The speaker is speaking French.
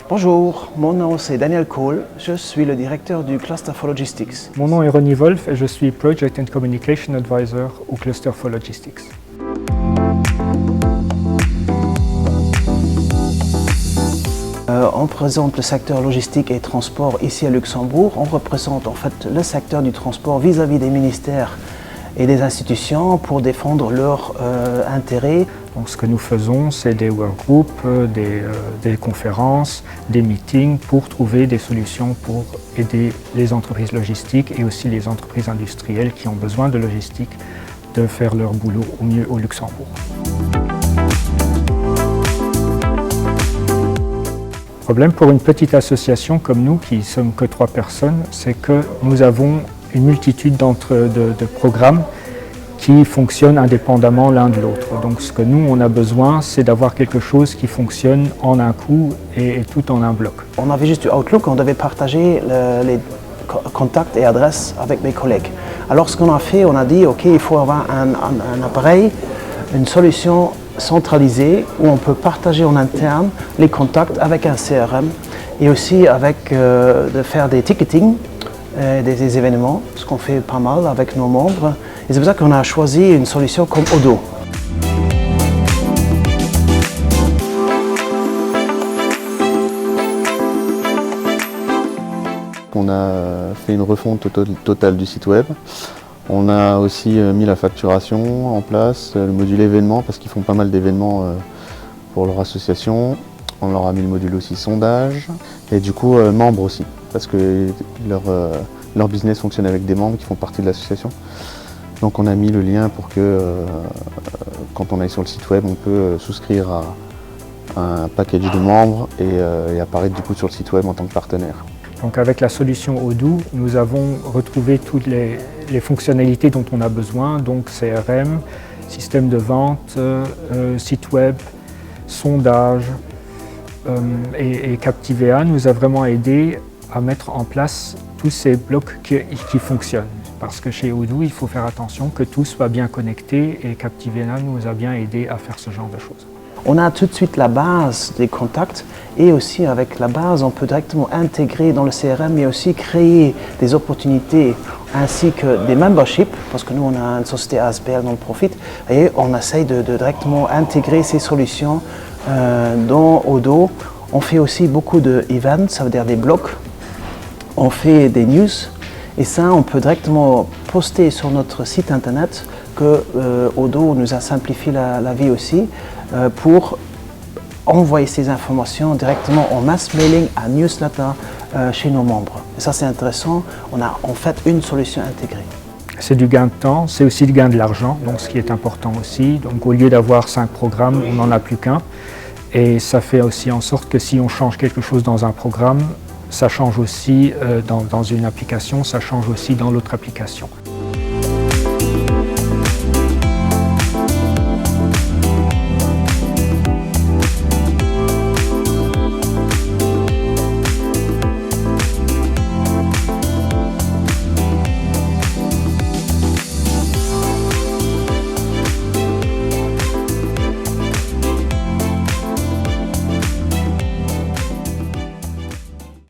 Bonjour, mon nom c'est Daniel Cole, je suis le directeur du Cluster for Logistics. Mon nom est Ronnie Wolf et je suis Project and Communication Advisor au Cluster for Logistics. On présente le secteur logistique et transport ici à Luxembourg. On représente en fait le secteur du transport vis-à-vis des ministères et des institutions pour défendre leurs intérêts. Donc, ce que nous faisons, c'est des workgroups, des conférences, des meetings pour trouver des solutions pour aider les entreprises logistiques et aussi les entreprises industrielles qui ont besoin de logistique de faire leur boulot au mieux au Luxembourg. Le problème pour une petite association comme nous, qui ne sommes que 3 personnes, c'est que nous avons une multitude de programmes qui fonctionnent indépendamment l'un de l'autre. Donc ce que nous, on a besoin, c'est d'avoir quelque chose qui fonctionne en un coup et tout en un bloc. On avait juste du Outlook, on devait partager les contacts et adresses avec mes collègues. Alors ce qu'on a fait, on a dit, ok, il faut avoir un appareil, une solution centralisée où on peut partager en interne les contacts avec un CRM et aussi avec de faire des ticketing, des événements, ce qu'on fait pas mal avec nos membres. Et c'est pour ça qu'on a choisi une solution comme Odoo. On a fait une refonte totale du site web. On a aussi mis la facturation en place, le module événements parce qu'ils font pas mal d'événements pour leur association. On leur a mis le module aussi sondage et du coup membres aussi parce que leur business fonctionne avec des membres qui font partie de l'association. Donc on a mis le lien pour que quand on aille sur le site web, on peut souscrire à un package de membres et apparaître du coup sur le site web en tant que partenaire. Donc avec la solution Odoo, nous avons retrouvé toutes les fonctionnalités dont on a besoin, donc CRM, système de vente, site web, sondage et Captivea nous a vraiment aidé à mettre en place tous ces blocs qui fonctionnent. Parce que chez Odoo, il faut faire attention que tout soit bien connecté et Captivea nous a bien aidé à faire ce genre de choses. On a tout de suite la base des contacts et aussi avec la base, on peut directement intégrer dans le CRM mais aussi créer des opportunités ainsi que des memberships parce que nous on a une société ASBL non-profit et on essaye de directement intégrer ces solutions dans Odoo. On fait aussi beaucoup d'events, ça veut dire des blogs, on fait des news et ça on peut directement poster sur notre site internet que Odoo nous a simplifié la vie aussi pour envoyer ces informations directement en mass mailing, à newsletter chez nos membres. Et ça c'est intéressant, on a en fait une solution intégrée. C'est du gain de temps, c'est aussi du gain de l'argent, donc ce qui est important aussi. Donc au lieu d'avoir 5 programmes, on n'en a plus qu'un. Et ça fait aussi en sorte que si on change quelque chose dans un programme, ça change aussi dans une application, ça change aussi dans l'autre application.